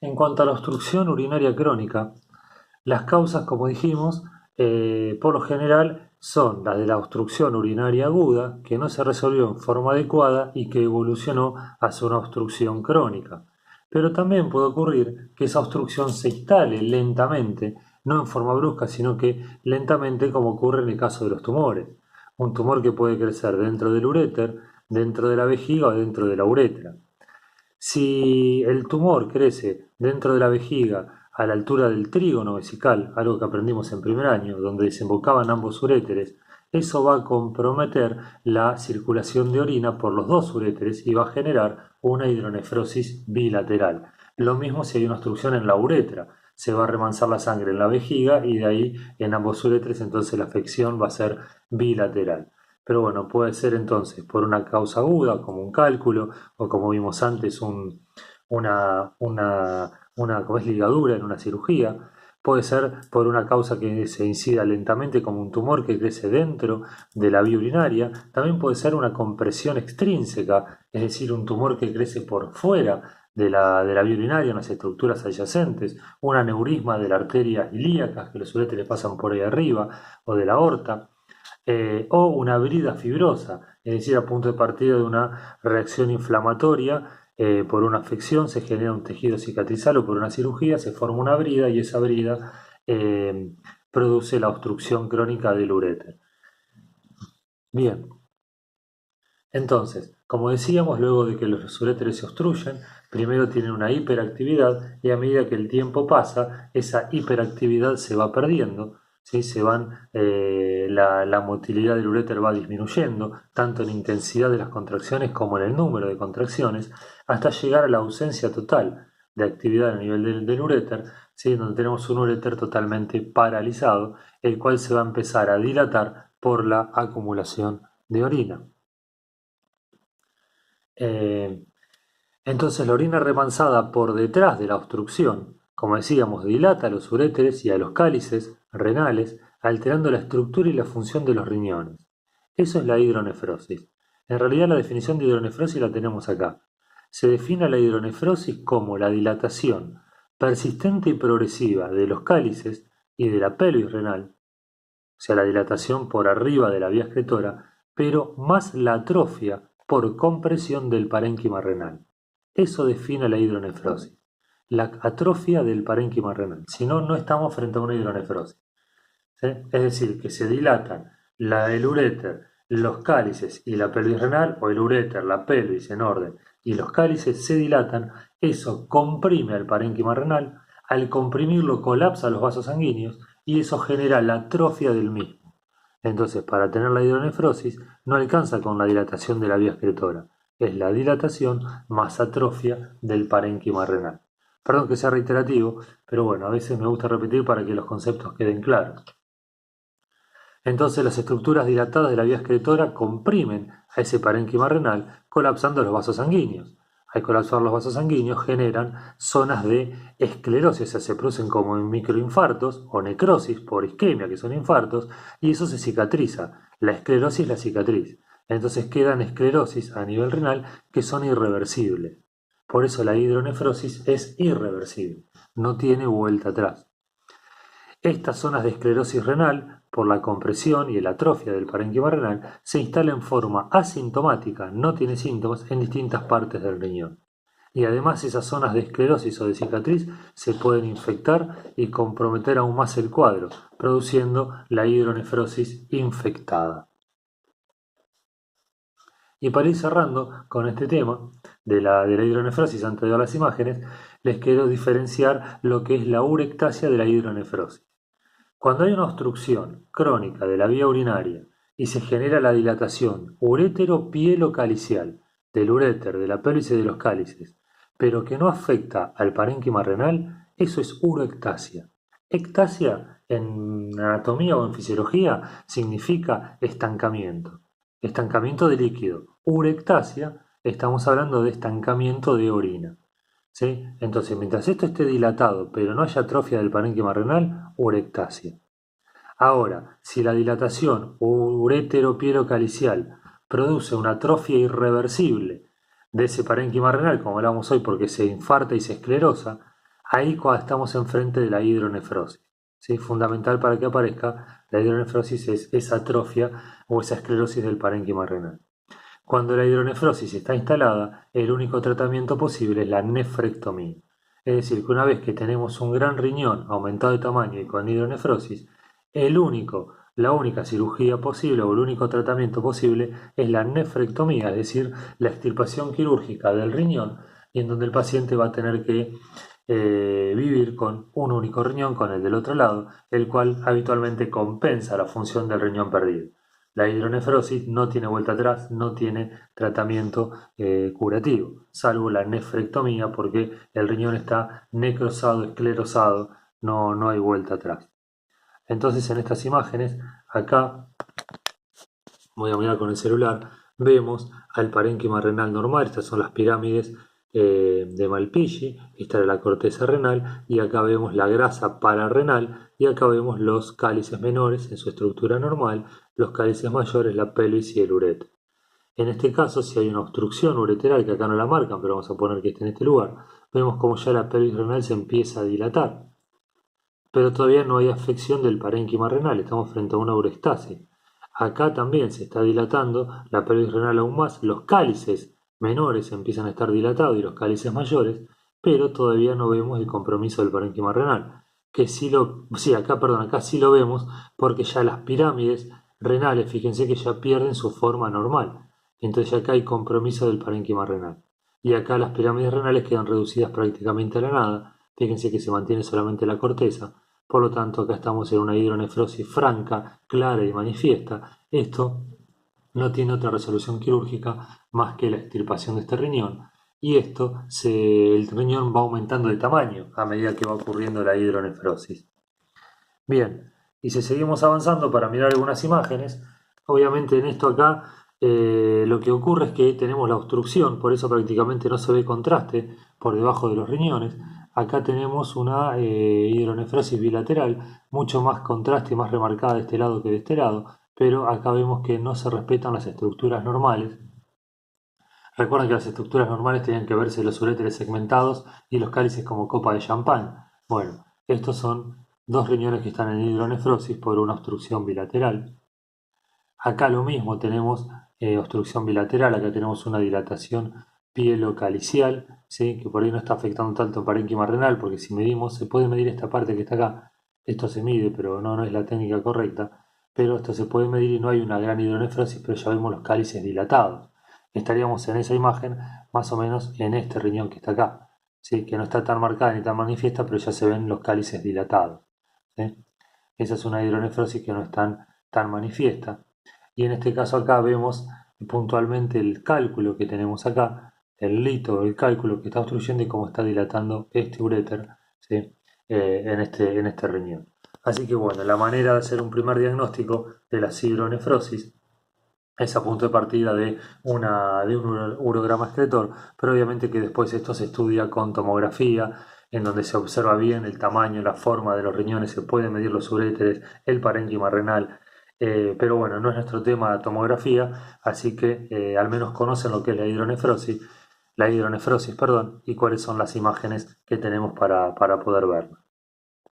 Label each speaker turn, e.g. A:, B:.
A: En cuanto a la obstrucción urinaria crónica, las causas, como dijimos, por lo general son las de la obstrucción urinaria aguda, que no se resolvió en forma adecuada y que evolucionó hacia una obstrucción crónica. Pero también puede ocurrir que esa obstrucción se instale lentamente, no en forma brusca, sino que lentamente, como ocurre en el caso de los tumores. Un tumor que puede crecer dentro del uréter, dentro de la vejiga o dentro de la uretra. Si el tumor crece dentro de la vejiga a la altura del trígono vesical, algo que aprendimos en primer año, donde desembocaban ambos uréteres, eso va a comprometer la circulación de orina por los dos uréteres y va a generar una hidronefrosis bilateral. Lo mismo si hay una obstrucción en la uretra, se va a remansar la sangre en la vejiga y de ahí en ambos uréteres, entonces la afección va a ser bilateral. Pero bueno, puede ser entonces por una causa aguda, como un cálculo, o como vimos antes, una como es ligadura en una cirugía. Puede ser por una causa que se incida lentamente, como un tumor que crece dentro de la vía urinaria. También puede ser una compresión extrínseca, es decir, un tumor que crece por fuera de la vía urinaria, en las estructuras adyacentes, un aneurisma de la arteria ilíaca, que los uréteres pasan por ahí arriba, o de la aorta, o una brida fibrosa, es decir, a punto de partida de una reacción inflamatoria por una afección, se genera un tejido cicatrizal o por una cirugía, se forma una brida y esa brida eh, produce la obstrucción crónica del uréter. Bien, entonces, como decíamos, luego de que los uréteres se obstruyen, primero tienen una hiperactividad y a medida que el tiempo pasa, esa hiperactividad se va perdiendo, ¿sí? La motilidad del uréter va disminuyendo, tanto en intensidad de las contracciones como en el número de contracciones, hasta llegar a la ausencia total de actividad a nivel del uréter, ¿sí? Donde tenemos un uréter totalmente paralizado, el cual se va a empezar a dilatar por la acumulación de orina. Eh, entonces la orina remansada por detrás de la obstrucción, como decíamos, dilata a los uréteres y a los cálices renales, alterando la estructura y la función de los riñones. Eso es la hidronefrosis. En realidad la definición de hidronefrosis la tenemos acá. Se define la hidronefrosis como la dilatación persistente y progresiva de los cálices y de la pelvis renal, o sea, la dilatación por arriba de la vía excretora, pero más la atrofia por compresión del parénquima renal. Eso define la hidronefrosis, la atrofia del parénquima renal. Si no, no estamos frente a una hidronefrosis. ¿Sí? Es decir, que se dilatan el uréter, los cálices y la pelvis renal, o el uréter, la pelvis en orden, y los cálices se dilatan, eso comprime al parénquima renal, al comprimirlo colapsa los vasos sanguíneos y eso genera la atrofia del mismo. Entonces, para tener la hidronefrosis, no alcanza con la dilatación de la vía excretora, es la dilatación más atrofia del parénquima renal. Perdón que sea reiterativo, pero bueno, a veces me gusta repetir para que los conceptos queden claros. Entonces las estructuras dilatadas de la vía excretora comprimen a ese parénquima renal, colapsando los vasos sanguíneos. Al colapsar los vasos sanguíneos generan zonas de esclerosis, o sea, se producen como microinfartos o necrosis por isquemia, que son infartos, y eso se cicatriza. La esclerosis es la cicatriz. Entonces quedan esclerosis a nivel renal que son irreversibles. Por eso la hidronefrosis es irreversible, no tiene vuelta atrás. Estas zonas de esclerosis renal, por la compresión y la atrofia del parénquima renal, se instala en forma asintomática, no tiene síntomas, en distintas partes del riñón. Y además esas zonas de esclerosis o de cicatriz se pueden infectar y comprometer aún más el cuadro, produciendo la hidronefrosis infectada. Y para ir cerrando con este tema de la hidronefrosis antes de ver las imágenes, les quiero diferenciar lo que es la urectasia de la hidronefrosis. Cuando hay una obstrucción crónica de la vía urinaria y se genera la dilatación urétero-pielocalicial del uréter, de la pelvis y de los cálices, pero que no afecta al parénquima renal, eso es uroectasia. Ectasia en anatomía o en fisiología significa estancamiento de líquido. Urectasia, estamos hablando de estancamiento de orina. ¿Sí? Entonces, mientras esto esté dilatado, pero no haya atrofia del parénquima renal, urectasia. Ahora, si la dilatación urétero-pielocalicial produce una atrofia irreversible de ese parénquima renal, como hablamos hoy, porque se infarta y se esclerosa, Ahí cuando estamos enfrente de la hidronefrosis. ¿Sí? Fundamental para que aparezca la hidronefrosis es esa atrofia o esa esclerosis del parénquima renal. Cuando la hidronefrosis está instalada, el único tratamiento posible es la nefrectomía. Es decir, que una vez que tenemos un gran riñón aumentado de tamaño y con hidronefrosis, la única cirugía posible o el único tratamiento posible es la nefrectomía, es decir, la extirpación quirúrgica del riñón, y en donde el paciente va a tener que vivir con un único riñón, con el del otro lado, el cual habitualmente compensa la función del riñón perdido. La hidronefrosis no tiene vuelta atrás, no tiene tratamiento curativo, salvo la nefrectomía, porque el riñón está necrosado, esclerosado, no hay vuelta atrás. Entonces, en estas imágenes, acá voy a mirar con el celular, vemos al parénquima renal normal, estas son las pirámides de Malpighi, esta es la corteza renal, y acá vemos la grasa pararrenal, y acá vemos los cálices menores en su estructura normal, los cálices mayores, la pelvis y el ureter. En este caso, si hay una obstrucción ureteral, que acá no la marcan, pero vamos a poner que esté en este lugar, vemos como ya la pelvis renal se empieza a dilatar, pero todavía no hay afección del parénquima renal, estamos frente a una urestasis. Acá también se está dilatando la pelvis renal aún más, los cálices menores empiezan a estar dilatados y los cálices mayores, pero todavía no vemos el compromiso del parénquima renal. Acá sí lo vemos porque ya las pirámides renales, fíjense que ya pierden su forma normal. Entonces acá hay compromiso del parénquima renal. Y acá las pirámides renales quedan reducidas prácticamente a la nada. Fíjense que se mantiene solamente la corteza. Por lo tanto, acá estamos en una hidronefrosis franca, clara y manifiesta. Esto no tiene otra resolución quirúrgica más que la extirpación de este riñón. Y el riñón va aumentando de tamaño a medida que va ocurriendo la hidronefrosis. Bien, y si seguimos avanzando para mirar algunas imágenes, obviamente en esto acá lo que ocurre es que tenemos la obstrucción, por eso prácticamente no se ve contraste por debajo de los riñones. Acá tenemos una hidronefrosis bilateral, mucho más contraste y más remarcada de este lado que de este lado, pero acá vemos que no se respetan las estructuras normales. Recuerden que las estructuras normales tenían que verse los uréteres segmentados y los cálices como copa de champán. Bueno, estos son dos riñones que están en hidronefrosis por una obstrucción bilateral. Acá lo mismo, tenemos obstrucción bilateral, acá tenemos una dilatación pielocalicial, ¿sí? Que por ahí no está afectando tanto el parénquima renal, porque si medimos, se puede medir esta parte que está acá, esto se mide, pero no es la técnica correcta, pero esto se puede medir y no hay una gran hidronefrosis, pero ya vemos los cálices dilatados. Estaríamos en esa imagen más o menos en este riñón que está acá, ¿sí? Que no está tan marcada ni tan manifiesta, pero ya se ven los cálices dilatados, ¿sí? Esa es una hidronefrosis que no es tan manifiesta. Y en este caso acá vemos puntualmente el cálculo que tenemos acá, el lito, el cálculo que está obstruyendo y cómo está dilatando este uréter, ¿sí? En este riñón. Así que bueno, la manera de hacer un primer diagnóstico de la hidronefrosis es a punto de partida de un urograma excretor, pero obviamente que después esto se estudia con tomografía, en donde se observa bien el tamaño, la forma de los riñones, se pueden medir los uréteres, el parénquima renal, pero bueno, no es nuestro tema la tomografía, así que al menos conocen lo que es la hidronefrosis, perdón, y cuáles son las imágenes que tenemos para poder verlo.